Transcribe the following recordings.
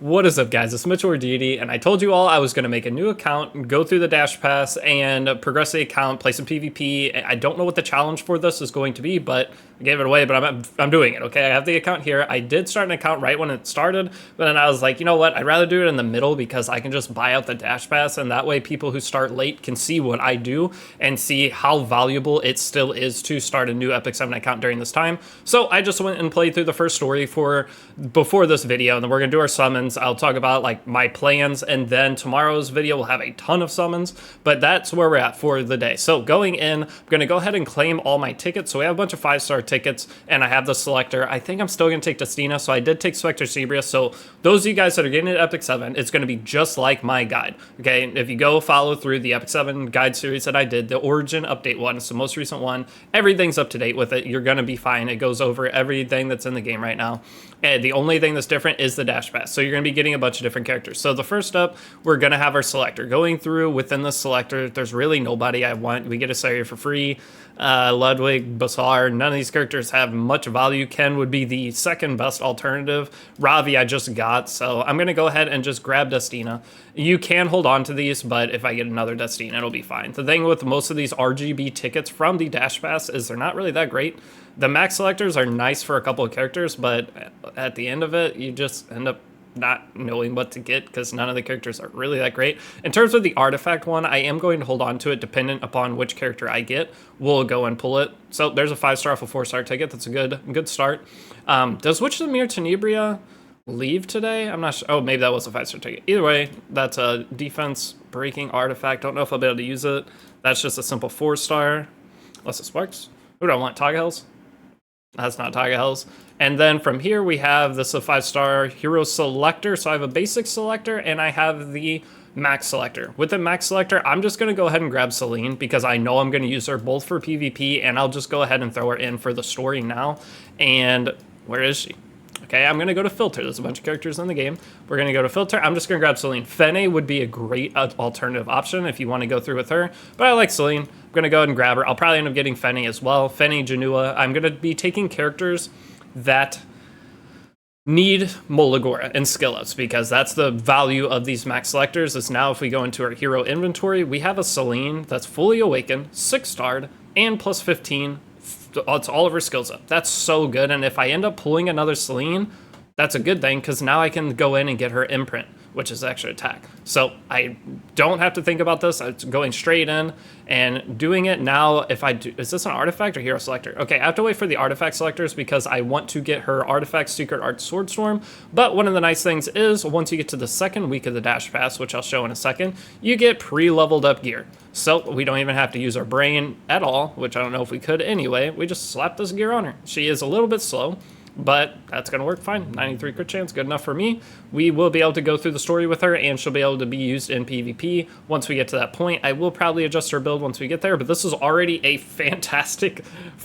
What is up, guys? It's Mitchell or Deity, and I told you all I was going to make a new account, go through the Dash Pass, and progress the account, play some PvP. I don't know what the challenge for this is going to be, but I gave it away, but I'm doing it, okay? I have the account here. I did start an account right when it started, but then I was like, you know what? I'd rather do it in the middle because I can just buy out the Dash Pass, and that way people who start late can see what I do and see how valuable it still is to start a new Epic 7 account during this time. So I just went and played through the first story before this video, and then we're going to do our summons. I'll talk about like my plans, and then tomorrow's video will have a ton of summons, but that's where we're at for the day. So going in, I'm going to go ahead and claim all my tickets. So we have a bunch of 5-star tickets, and I have the selector. I think I'm still going to take Destina, so I did take Spectre Cebrius. So those of you guys that are getting it Epic 7, it's going to be just like my guide, okay? If you go follow through the Epic 7 guide series that I did, the Origin Update one, it's the most recent one, everything's up to date with it. You're going to be fine. It goes over everything that's in the game right now. And the only thing that's different is the Dash Pass. So you're going to be getting a bunch of different characters. So the first up, we're going to have our selector. Going through within the selector, there's really nobody I want. We get a Saria for free. Ludwig, Basar, none of these characters have much value. Ken would be the second best alternative. Ravi I just got, so I'm going to go ahead and just grab Destina. You can hold on to these, but if I get another Destina, it'll be fine. The thing with most of these RGB tickets from the Dash Pass is they're not really that great. The max selectors are nice for a couple of characters, but at the end of it, you just end up not knowing what to get because none of the characters are really that great. In terms of the artifact one, I am going to hold on to it dependent upon which character I get. We'll go and pull it. So there's a 5-star off a 4-star ticket. That's a good start. Does Witch of the Mirror Tenebria leave today? I'm not sure. Oh, maybe that was a 5-star ticket. Either way, that's a defense breaking artifact. Don't know if I'll be able to use it. That's just a simple 4-star. Unless it sparks. Who do I want? Tiger Hells? That's not Tiger Hells. And then from here we have this a 5-star hero selector. So I have a basic selector and I have the max selector. With the max selector, I'm just going to go ahead and grab Celine because I know I'm going to use her both for PvP, and I'll just go ahead and throw her in for the story now. And where is she? Okay, I'm going to go to filter. There's a bunch of characters in the game. We're going to go to filter. I'm just going to grab Celine. Fene would be a great alternative option if you want to go through with her, but I like Celine. I'm going to go ahead and grab her. I'll probably end up getting Fene as well. Fene, Janua. I'm going to be taking characters that need Molagora and skill ups because that's the value of these max selectors. Is now if we go into our hero inventory, we have a Celine that's fully awakened, 6-starred, and plus 15. It's all of her skills up. That's so good. And if I end up pulling another Celine, that's a good thing because now I can go in and get her imprint, which is extra attack. So I don't have to think about this. It's going straight in and doing it now. If I do, is this an artifact or hero selector? Okay, I have to wait for the artifact selectors because I want to get her artifact Secret Art Swordstorm. But one of the nice things is once you get to the second week of the Dash Pass, which I'll show in a second, you get pre-leveled up gear. So we don't even have to use our brain at all, which I don't know if we could anyway. We just slap this gear on her. She is a little bit slow, but that's going to work fine. 93 crit chance, good enough for me. We will be able to go through the story with her, and she'll be able to be used in PvP once we get to that point. I will probably adjust her build once we get there, but this is already a fantastic...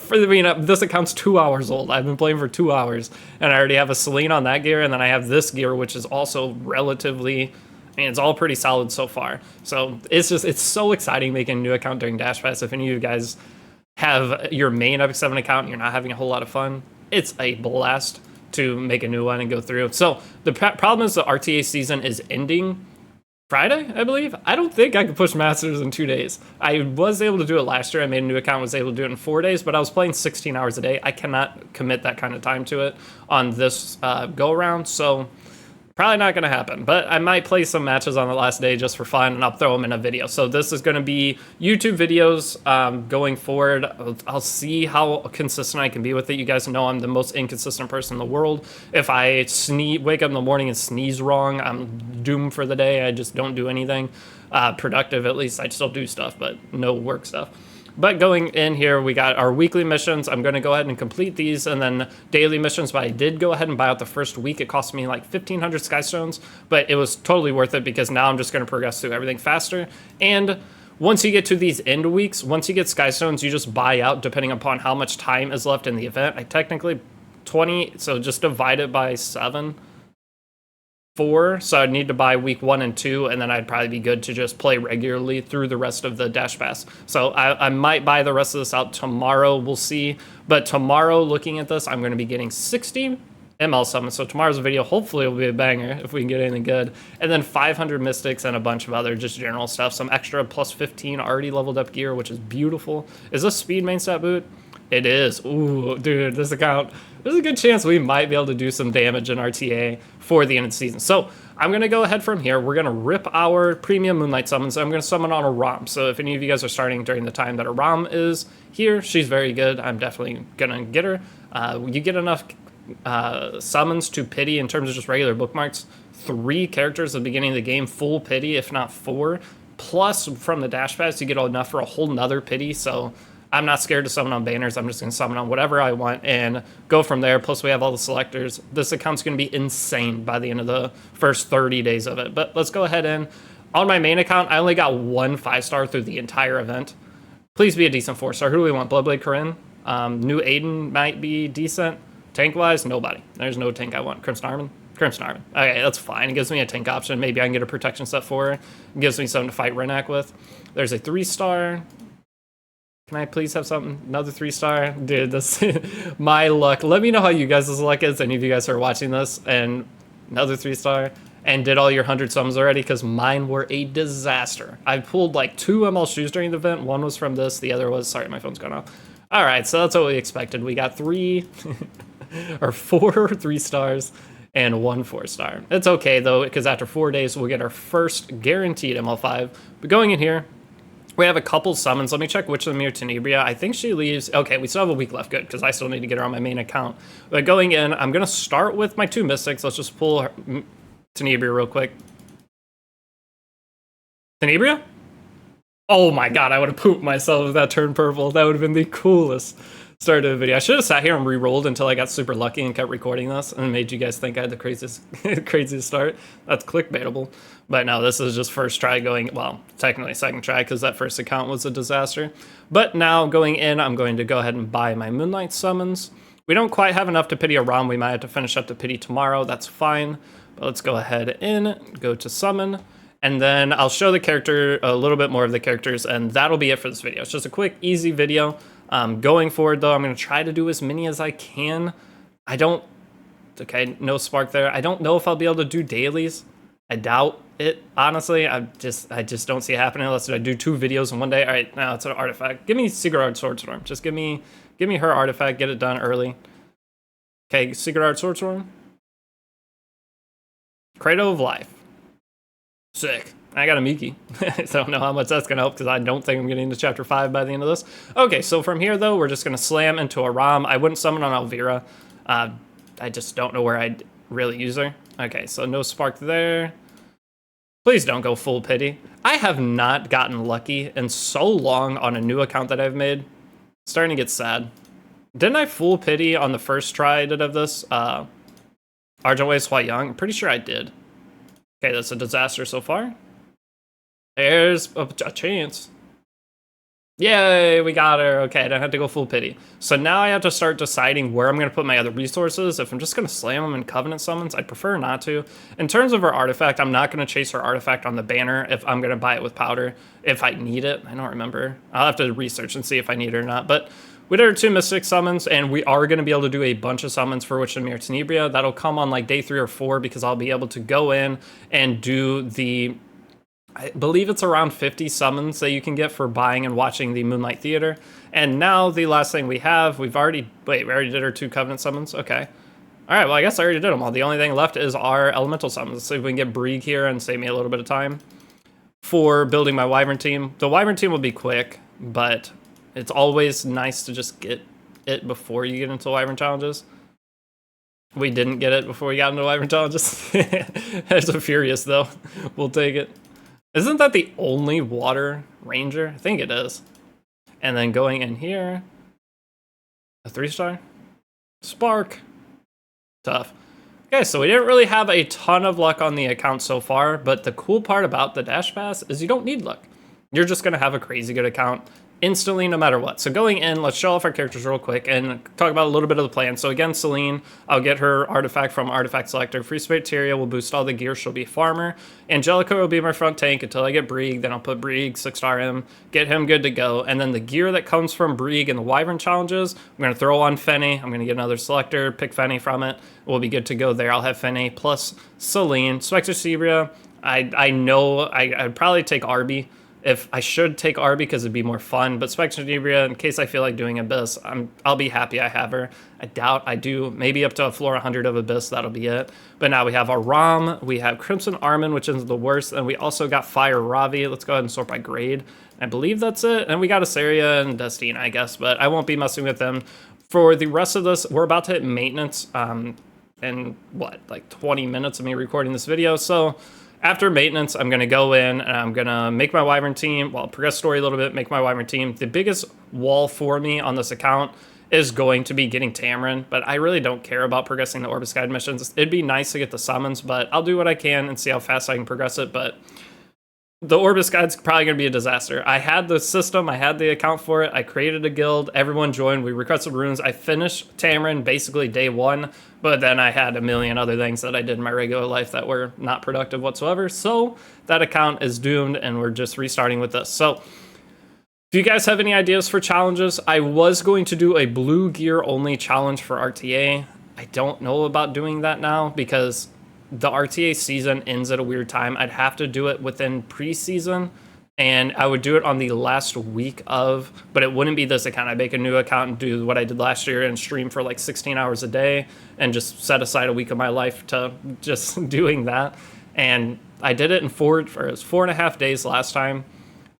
this account's 2 hours old. I've been playing for 2 hours, and I already have a Celine on that gear, and then I have this gear, which is also relatively... I mean, it's all pretty solid so far. So it's so exciting making a new account during Dash Pass. If any of you guys have your main Epic 7 account and you're not having a whole lot of fun, it's a blast to make a new one and go through. So the problem is the RTA season is ending Friday, I believe. I don't think I could push Masters in 2 days. I was able to do it last year. I made a new account, was able to do it in 4 days, but I was playing 16 hours a day. I cannot commit that kind of time to it on this go around. So probably not going to happen, but I might play some matches on the last day just for fun, and I'll throw them in a video. So this is going to be YouTube videos going forward. I'll see how consistent I can be with it. You guys know I'm the most inconsistent person in the world. If I wake up in the morning and sneeze wrong, I'm doomed for the day. I just don't do anything productive. At least I still do stuff, but no work stuff. But going in here, we got our weekly missions. I'm going to go ahead and complete these, and then daily missions. But I did go ahead and buy out the first week. It cost me like 1,500 Skystones, but it was totally worth it because now I'm just going to progress through everything faster. And once you get to these end weeks, once you get Skystones, you just buy out depending upon how much time is left in the event. I technically 20, so just divide it by 7. 4, so I'd need to buy week 1 and 2, and then I'd probably be good to just play regularly through the rest of the Dash Pass. So I might buy the rest of this out tomorrow, we'll see. But tomorrow, looking at this, I'm going to be getting 60 ML summon. So tomorrow's video hopefully will be a banger if we can get anything good. And then 500 mystics and a bunch of other just general stuff. Some extra plus 15 already leveled up gear, which is beautiful. Is this speed main stat boot? It is. Ooh, dude, this account, there's a good chance we might be able to do some damage in RTA for the end of the season. So I'm going to go ahead from here. We're going to rip our premium Moonlight summons. I'm going to summon on a ROM. So if any of you guys are starting during the time that a ROM is here, she's very good. I'm definitely going to get her. You get enough summons to pity in terms of just regular bookmarks. 3 characters at the beginning of the game, full pity, if not 4. Plus, from the dash pass, you get enough for a whole nother pity. So I'm not scared to summon on banners. I'm just going to summon on whatever I want and go from there. Plus, we have all the selectors. This account's going to be insane by the end of the first 30 days of it. But let's go ahead and, on my main account, I only got 1 5-star through the entire event. Please be a decent 4-star. Who do we want? Bloodblade Corinne? New Aiden might be decent. Tank-wise, nobody. There's no tank I want. Crimson Armin? Crimson Armin. Okay, that's fine. It gives me a tank option. Maybe I can get a protection set for her. It gives me something to fight Renak with. There's a 3-star. Can I please have something? Another 3-star? Dude, this my luck. Let me know how you guys' luck is. Any of you guys are watching this. And another 3-star. And did all your 100 summons already, because mine were a disaster. I pulled like 2 ML shoes during the event. One was from this. The other was... Sorry, my phone's gone off. All right, so that's what we expected. We got 3... or 4 3-stars and 1 4-star. It's okay though, because after 4 days we'll get our first guaranteed ML5. But going in here, we have a couple summons. Let me check which of them are Tenebria. I think she leaves. Okay, we still have a week left. Good, because I still need to get her on my main account. But going in, I'm going to start with my 2 mystics. Let's just pull her, Tenebria real quick. Tenebria? Oh my god, I would have pooped myself if that turned purple. That would have been the coolest start of the video. I should have sat here and re-rolled until I got super lucky and kept recording this and made you guys think I had the craziest craziest start. That's clickbaitable. But no, this is just first try going, well, technically second try because that first account was a disaster. But now going in, I'm going to go ahead and buy my Moonlight summons. We don't quite have enough to pity a ROM. We might have to finish up the pity tomorrow. That's fine. But let's go ahead in, go to summon. And then I'll show the character, a little bit more of the characters, and that'll be it for this video. It's just a quick, easy video. Going forward, though, I'm going to try to do as many as I can. Okay, no spark there. I don't know if I'll be able to do dailies. I doubt it, honestly. I just don't see it happening unless I do 2 videos in one day. All right, now it's an artifact. Give me Secret Art Swordstorm. Just give me her artifact. Get it done early. Okay, Secret Art Swordstorm. Cradle of Life. Sick. I got a Miki. I don't know how much that's going to help because I don't think I'm getting to chapter 5 by the end of this. Okay, so from here, though, we're just going to slam into a ROM. I wouldn't summon on Elvira. I just don't know where I'd really use her. Okay, so no spark there. Please don't go full pity. I have not gotten lucky in so long on a new account that I've made. It's starting to get sad. Didn't I full pity on the first try I did of this? Argent Way Swat Young? I'm pretty sure I did. Okay, that's a disaster so far. There's a chance. Yay, we got her. Okay, I don't have to go full pity. So now I have to start deciding where I'm going to put my other resources. If I'm just going to slam them in Covenant summons, I'd prefer not to. In terms of her artifact, I'm not going to chase her artifact on the banner if I'm going to buy it with powder. If I need it, I don't remember. I'll have to research and see if I need it or not. But we did our 2 Mystic summons, and we are going to be able to do a bunch of summons for Witch of Mir Tenebria. That'll come on like day 3 or 4 because I'll be able to go in and do the... I believe it's around 50 summons that you can get for buying and watching the Moonlight Theater. And now the last thing we have, we already did our 2 Covenant summons. Okay. All right, well, I guess I already did them all. The only thing left is our Elemental summons. Let's see if we can get Brieg here and save me a little bit of time for building my Wyvern team. The Wyvern team will be quick, but it's always nice to just get it before you get into Wyvern challenges. We didn't get it before we got into Wyvern challenges. There's a Furious, though. We'll take it. Isn't that the only water ranger? I think it is. And then going in here, a 3-star? Spark. Tough. Okay, so we didn't really have a ton of luck on the account so far, but the cool part about the Dash Pass is you don't need luck. You're just going to have a crazy good account. instantly no matter what. So going in, let's show off our characters real quick and talk about a little bit of the plan. So again, Celine, I'll get her artifact from Artifact Selector. Free Spirit Tyria will boost all the gear. She'll be a farmer. Angelica will be my front tank until I get Brieg. Then I'll put Brieg, 6-star him, get him good to go. And then the gear that comes from Brieg and the Wyvern challenges, I'm going to throw on Fenny. I'm going to get another selector, pick Fenny from it. We'll be good to go there. I'll have Fenny plus Celine. Spectre Sebria, I know I'd probably take Arby. If I should take Arby because it'd be more fun, but Spectre Nebria, in case I feel like doing Abyss, I'll be happy I have her. I doubt I do. Maybe up to a floor 100 of Abyss, that'll be it. But now we have our Rom, we have Crimson Armin, which is the worst, and we also got Fire Ravi. Let's go ahead and sort by grade. I believe that's it. And we got Asaria and Destina, I guess, but I won't be messing with them. For the rest of this, we're about to hit maintenance in, what, like 20 minutes of me recording this video, so after maintenance, I'm going to go in and I'm going to make my Wyvern team, well, progress story a little bit, make my Wyvern team. The biggest wall for me on this account is going to be getting Tamarin, but I really don't care about progressing the Orbis Guide missions. It'd be nice to get the summons, but I'll do what I can and see how fast I can progress it, but the Orbis Guide's probably going to be a disaster. I had the system, I had the account for it, I created a guild, everyone joined, we requested runes, I finished Tamarin basically day one, but then I had a million other things that I did in my regular life that were not productive whatsoever, so that account is doomed and we're just restarting with this. So if you guys have any ideas for challenges, I was going to do a blue gear only challenge for RTA. I don't know about doing that now because the RTA season ends at a weird time. I'd have to do it within preseason, and I would do it on the last week of, but it wouldn't be this account. I'd make a new account and do what I did last year and stream for like 16 hours a day and just set aside a week of my life to just doing that. And I did it in 4.5 days last time.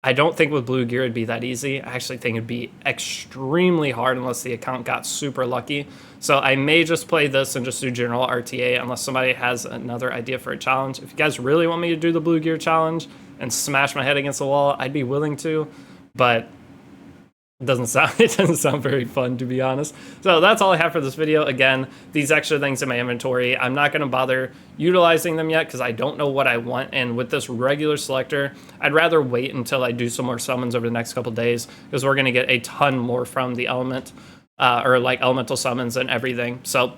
I don't think with blue gear it'd be that easy. I actually think it'd be extremely hard unless the account got super lucky. So I may just play this and just do general RTA unless somebody has another idea for a challenge. If you guys really want me to do the blue gear challenge and smash my head against the wall, I'd be willing to, but it doesn't sound very fun, to be honest. So that's all I have for this video. Again, these extra things in my inventory, I'm not going to bother utilizing them yet because I don't know what I want. And with this regular selector, I'd rather wait until I do some more summons over the next couple days because we're going to get a ton more from the element or like elemental summons and everything. So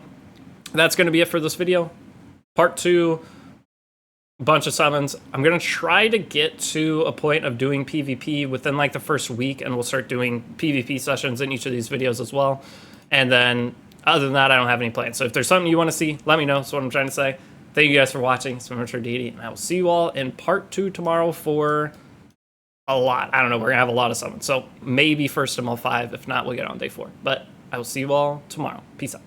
that's going to be it for this video. Part 2. Bunch of summons. I'm gonna try to get to a point of doing PvP within like the first week, and we'll start doing PvP sessions in each of these videos as well. And then other than that, I don't have any plans. So if there's something you want to see, let me know. That's what I'm trying to say. Thank you guys for watching. It's been Deity, and I will see you all in part 2 tomorrow for a lot. I don't know, we're gonna have a lot of summons, so maybe first ML5. If not, we'll get on day 4, but I will see you all tomorrow. Peace out.